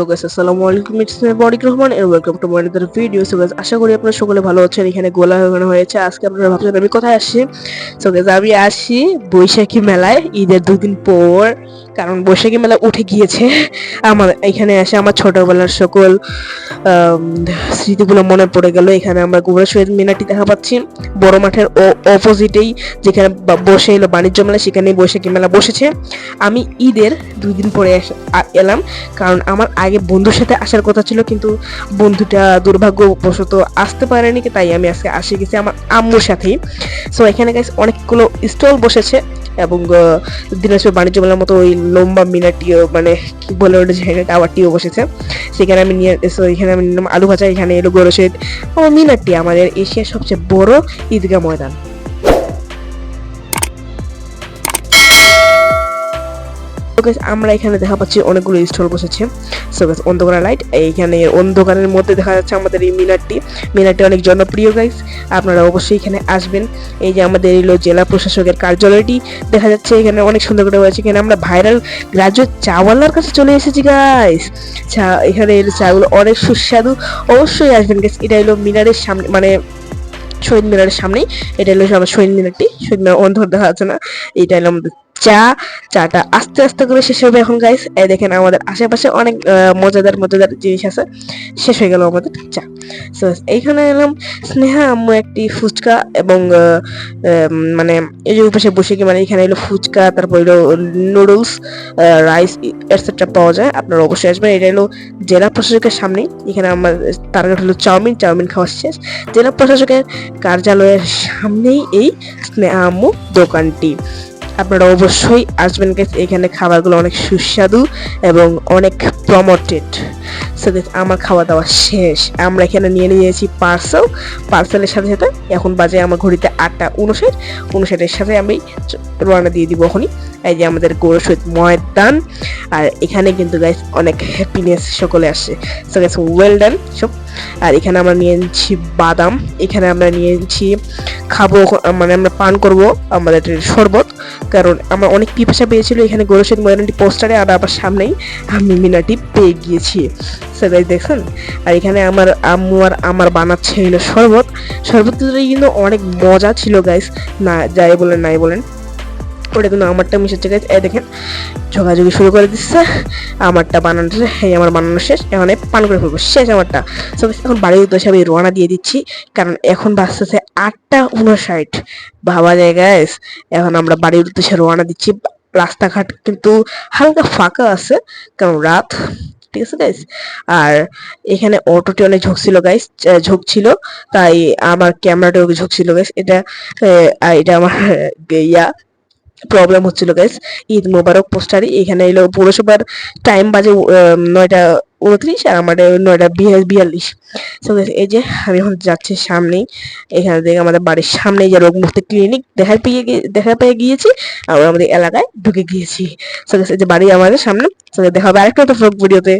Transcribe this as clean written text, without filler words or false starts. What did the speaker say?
তো গাইস আসসালামু আলাইকুম, ইটস মি বডিক Rahman and welcome to my another video. So guys আশা করি আপনারা সকলে ভালো আছেন। এখানে গোলা লাগানো হয়েছে। আজকে আপনারা ভাবছেন আমি কোথায় আসছি। সো গাইস আমি আসি বৈশাখী মেলায় ঈদের দুদিন পর, কারণ বৈশাখী মেলা উঠে গিয়েছে। আমার এখানে এসে আমার ছোটবেলার সকল স্মৃতিগুলো মনে পড়ে গেল। এখানে আমরা গোবরা শহীদ মিনারটি দেখা পাচ্ছি বড় মাঠের অপোজিটেই, যেখানে বসে এলো বাণিজ্য মেলা, সেখানেই বৈশাখী মেলা বসেছে। আমি ঈদের 2 দিন পরে এলাম, কারণ আমার আগে বন্ধুর সাথে আসার কথা ছিল, কিন্তু বন্ধুটা দুর্ভাগ্যবশত আসতে পারেনি, তাই আমি আজকে আসি গেছি আমার আম্মুর সাথেই। সো এখানে গাইস অনেকগুলো স্টল বসেছে এবং দিনাজপুর বাণিজ্য মেলার মতো ওই লম্বা মিনারটিও, মানে কি বলে ওটা জায়গা টাওয়ারটিও বসেছে। সেখানে আমি এখানে আমি নিলাম আলু ভাজা। এখানে এলো গরু শহীদ মিনারটি আমাদের এশিয়ার সবচেয়ে বড় ঈদগাহ ময়দান। আমরা এখানে দেখা পাচ্ছি অনেকগুলো স্টল বসেছে। সো গাইস অন্ধকার লাইট, এইখানে অন্ধকারের মধ্যে দেখা যাচ্ছে আমাদের এই মিনারটি অনেক জনপ্রিয় গাইস। আপনারা অবশ্যই এখানে আসবেন। এই যে আমাদের এলো জেলা প্রশাসকের কার্যালয়টি দেখা যাচ্ছে, এখানে অনেক সুন্দর করে হয়েছে। এখানে আমরা ভাইরাল গ্রাজুয়েট চাওয়ালার কাছে চলে এসেছি গাইস। এখানে এলো চাগুলো অনেক সুস্বাদু, অবশ্যই আসবেন গাইস। এটা হলো মিনারের সামনে, মানে শহীদ মিনারের সামনেই। এটা হলো আমার শহীদ মিনারটি, শহীদ মিনার অন্ধকার দেখা যাচ্ছে না। এটা হলো আমাদের চাটা আস্তে আস্তে করে শেষ হবে এখন গাইস। এই দেখেন আমাদের আশেপাশে অনেক মজাদার জিনিস আছে। শেষ হয়ে গেল আমাদের চা। সো এইখানে এলাম স্নেহা আম্মু একটি ফুচকা এবং মানে এই যে পাশে বসে কি, মানে এখানে এলো ফুচকা, তারপর এলো নুডলস, রাইস এটসেট্রা পাওয়া যায়। আপনারা অবশ্যই আসবেন। এটা হলো জেলা প্রশাসকের সামনেই। এখানে আমার টার্গেট হলো চাউমিন খাওয়া শেষ। জেলা প্রশাসকের কার্যালয়ের সামনেই এই স্নেহা আম্মু দোকানটি। আপনারা অবশ্যই আসবেন গাইস। এখানে খাবারগুলো অনেক সুস্বাদু এবং অনেক প্রমোটেড। সো গাইস আমার খাওয়া দাওয়া শেষ। আমরা এখানে নিয়ে নিয়েছি পার্সেলের সাথে সাথে এখন বাজে আমার ঘড়িতে 8:59 সাথে আমি রওনা দিয়ে দিব এখনই। এই যে আমাদের গৌর শহীদ ময়দান, আর এখানে কিন্তু গাইস অনেক হ্যাপিনেস সকলে আসছে। সো গাইস ওয়েল ডান সব। আর এখানে আমরা নিয়েছি বাদাম, এখানে আমরা নিয়েছি খাবো, মানে আমরা পান করব আমাদের শরবত, কারণ আমরা অনেক পিপাসা পেয়েছিল এখানে গৌর শহীদ ময়দানটি পোস্টারে, আর আবার সামনেই আমি মিনারটি পেয়ে গিয়েছি। সো গাইস দেখছেন। আর এখানে আমার আম্মু আর আমার বানাচ্ছে হলো শরবতটা কিন্তু অনেক মজা ছিল গাইস। না যাই বলেন নাই বলেন, ওটা কিন্তু আমারটা মিশাচ্ছে গাইস। এই দেখেন ঝোগাঝুগি শুরু করে দিচ্ছে। আমারটা বানানো শেষ, আমার বানানো শেষ, এখন পান করে ফেলবো শেষ আমারটা। সো এখন বাড়ির উদ্দেশ্যে আমি রওনা দিয়ে দিচ্ছি, কারণ এখন বাজতেছে 8:59 ভাবা যায় গাইস। এখন আমরা বাড়ির উদ্দেশ্যে রওনা দিচ্ছি। রাস্তাঘাট কিন্তু হালকা ফাঁকা আছে, কারণ রাত, ঠিক আছে গাইস। আর এখানে অটোটি অনেক ঝুঁকছিল, তাই আমার ক্যামেরাটাও ঝুঁকছিল গাইস। এটা আমার ইয়া প্রবলেম হচ্ছিল গাইস। ঈদ মোবারক পোস্টারে এখানে এলো পৌরসভার টাইম বাজে 9:29 আর আমাদের 9:42। সো গাইস এই যে আমি এখন যাচ্ছি সামনেই, এখানে দেখে আমাদের বাড়ির সামনেই যে রোগমুক্তি ক্লিনিক দেখা পেয়ে গিয়েছি, আর আমাদের এলাকায় ঢুকে গিয়েছি। সো গাইস এই যে বাড়ি আমাদের সামনে। সো দেখা হবে আরেকটা ভিডিওতে।